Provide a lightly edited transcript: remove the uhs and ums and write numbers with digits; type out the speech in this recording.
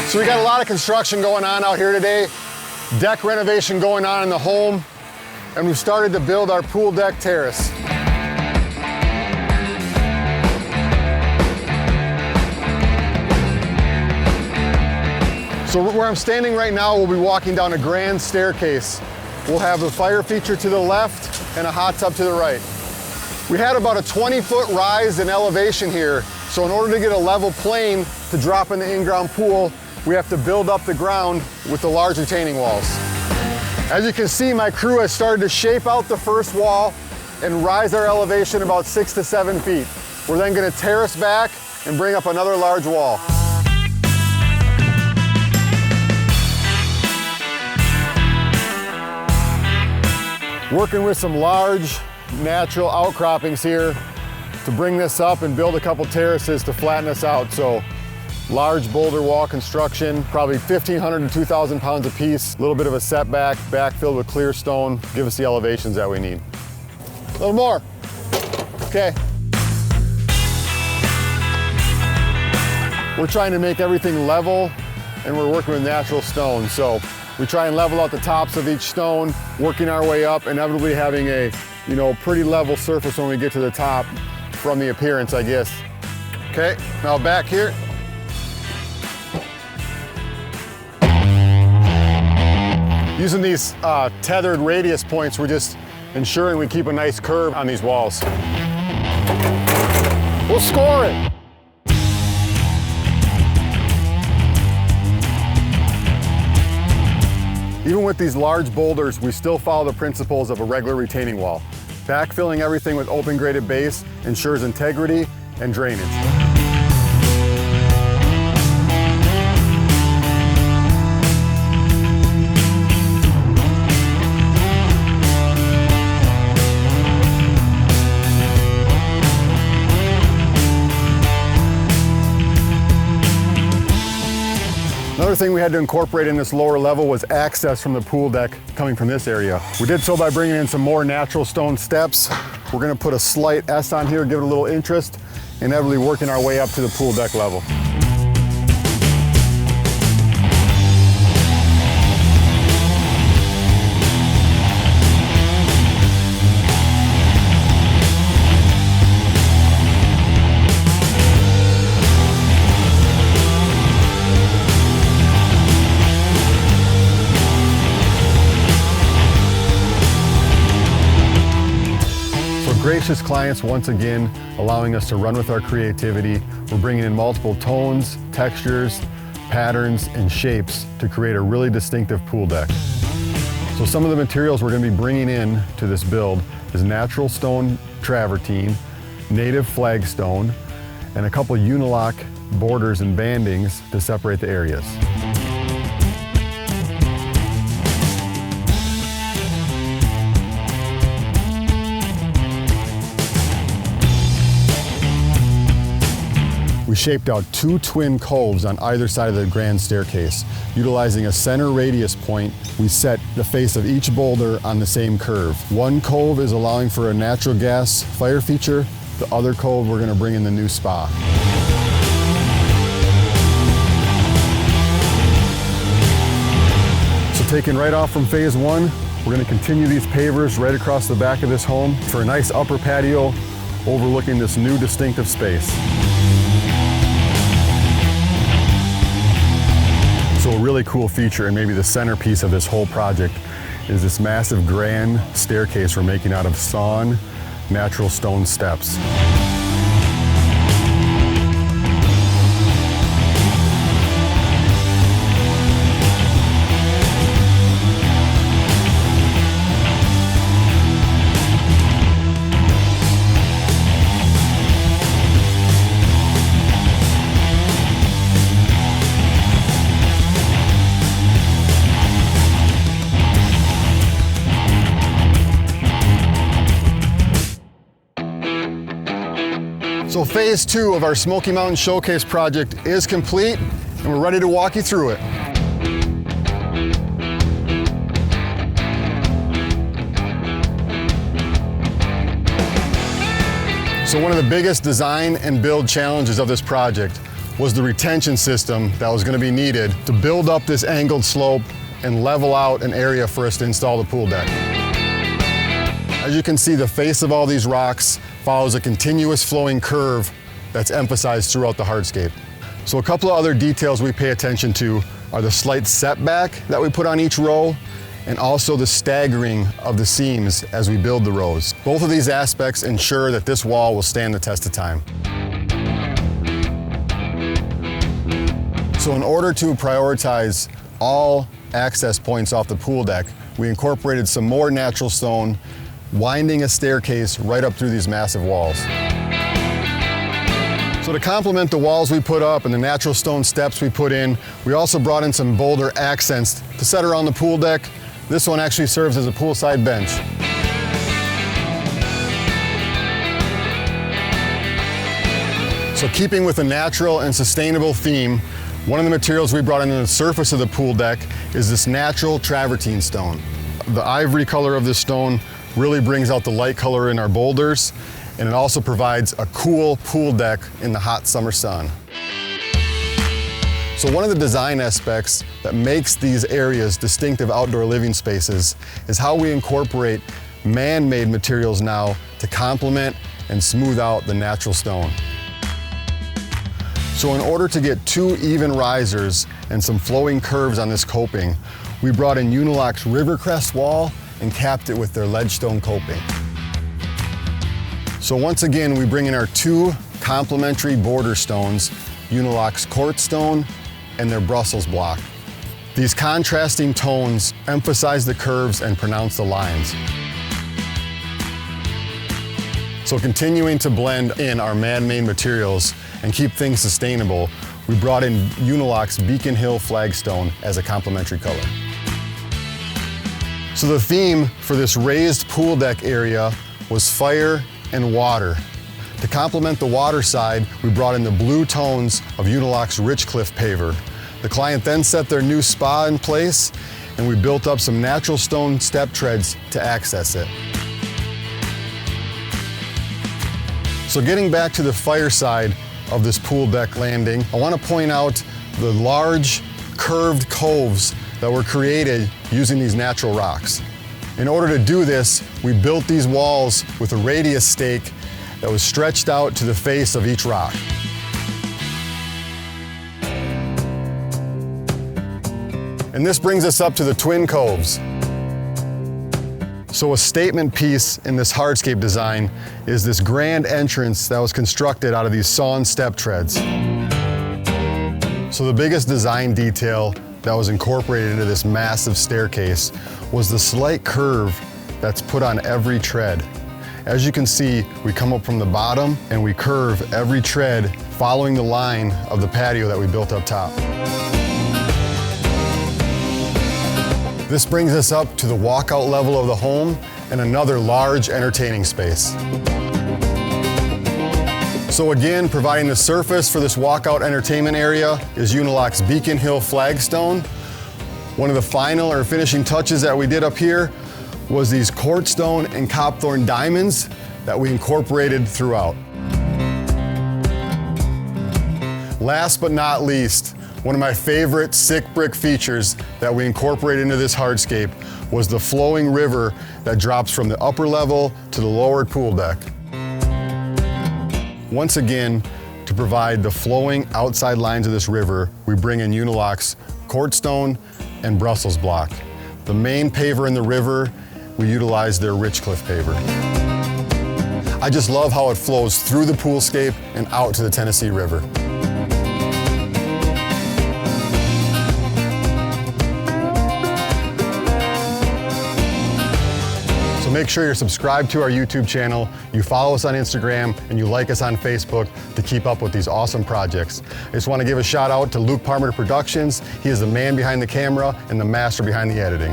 So we got a lot of construction going on out here today. Deck renovation going on in the home, and we've started to build our pool deck terrace. So where I'm standing right now, we'll be walking down a grand staircase. We'll have a fire feature to the left and a hot tub to the right. We had about a 20-foot rise in elevation here, so in order to get a level plane to drop in the in-ground pool, we have to build up the ground with the large retaining walls. As you can see, my crew has started to shape out the first wall and rise our elevation about 6 to 7 feet. We're then going to terrace back and bring up another large wall. Working with some large natural outcroppings here to bring this up and build a couple terraces to flatten us out. So large boulder wall construction, probably 1,500 to 2,000 pounds a piece, a little bit of a setback, backfilled with clear stone, give us the elevations that we need. A little more. Okay. We're trying to make everything level, and we're working with natural stone. So we try and level out the tops of each stone, working our way up, inevitably having a pretty level surface when we get to the top from the appearance, I guess. Okay, now back here. Using these tethered radius points, we're just ensuring we keep a nice curve on these walls. We'll score it. Even with these large boulders, we still follow the principles of a regular retaining wall. Backfilling everything with open graded base ensures integrity and drainage. Another thing we had to incorporate in this lower level was access from the pool deck coming from this area. We did so by bringing in some more natural stone steps. We're gonna put a slight S on here, give it a little interest, inevitably working our way up to the pool deck level. Gracious clients once again allowing us to run with our creativity. We're bringing in multiple tones, textures, patterns, and shapes to create a really distinctive pool deck. So some of the materials we're going to be bringing in to this build is natural stone travertine, native flagstone, and a couple unilock borders and bandings to separate the areas. We shaped out 2 twin coves on either side of the grand staircase. Utilizing a center radius point, we set the face of each boulder on the same curve. One cove is allowing for a natural gas fire feature. The other cove, we're going to bring in the new spa. So taking right off from phase 1, we're going to continue these pavers right across the back of this home for a nice upper patio overlooking this new distinctive space. So a really cool feature, and maybe the centerpiece of this whole project, is this massive grand staircase we're making out of sawn natural stone steps. So phase 2 of our Smoky Mountain Showcase project is complete, and we're ready to walk you through it. So one of the biggest design and build challenges of this project was the retention system that was going to be needed to build up this angled slope and level out an area for us to install the pool deck. As you can see, the face of all these rocks follows a continuous flowing curve that's emphasized throughout the hardscape. So a couple of other details we pay attention to are the slight setback that we put on each row, and also the staggering of the seams as we build the rows. Both of these aspects ensure that this wall will stand the test of time. So in order to prioritize all access points off the pool deck, we incorporated some more natural stone, winding a staircase right up through these massive walls. So to complement the walls we put up and the natural stone steps we put in, we also brought in some boulder accents to set around the pool deck. This one actually serves as a poolside bench. So keeping with a natural and sustainable theme, one of the materials we brought into the surface of the pool deck is this natural travertine stone. The ivory color of this stone really brings out the light color in our boulders, and it also provides a cool pool deck in the hot summer sun. So one of the design aspects that makes these areas distinctive outdoor living spaces is how we incorporate man-made materials now to complement and smooth out the natural stone. So in order to get 2 even risers and some flowing curves on this coping, we brought in Unilock's Rivercrest wall and capped it with their ledgestone coping. So once again, we bring in our 2 complementary border stones, Unilock's Quartz Stone and their Brussels block. These contrasting tones emphasize the curves and pronounce the lines. So continuing to blend in our man-made materials and keep things sustainable, we brought in Unilock's Beacon Hill flagstone as a complementary color. So the theme for this raised pool deck area was fire and water. To complement the water side, we brought in the blue tones of Unilock's Richcliffe paver. The client then set their new spa in place, and we built up some natural stone step treads to access it. So getting back to the fire side of this pool deck landing, I want to point out the large curved coves that were created using these natural rocks. In order to do this, we built these walls with a radius stake that was stretched out to the face of each rock. And this brings us up to the twin coves. So a statement piece in this hardscape design is this grand entrance that was constructed out of these sawn step treads. So the biggest design detail that was incorporated into this massive staircase was the slight curve that's put on every tread. As you can see, we come up from the bottom and we curve every tread following the line of the patio that we built up top. This brings us up to the walkout level of the home and another large entertaining space. So again, providing the surface for this walkout entertainment area is Unilock's Beacon Hill flagstone. One of the final or finishing touches that we did up here was these quartz stone and copthorn diamonds that we incorporated throughout. Last but not least, one of my favorite sick brick features that we incorporated into this hardscape was the flowing river that drops from the upper level to the lowered pool deck. Once again, to provide the flowing outside lines of this river, we bring in Unilock's quartz stone and Brussels block. The main paver in the river, we utilize their Richcliffe paver. I just love how it flows through the poolscape and out to the Tennessee River. So make sure you're subscribed to our YouTube channel, you follow us on Instagram, and you like us on Facebook to keep up with these awesome projects. I just want to give a shout out to Luke Parmer Productions. He is the man behind the camera and the master behind the editing.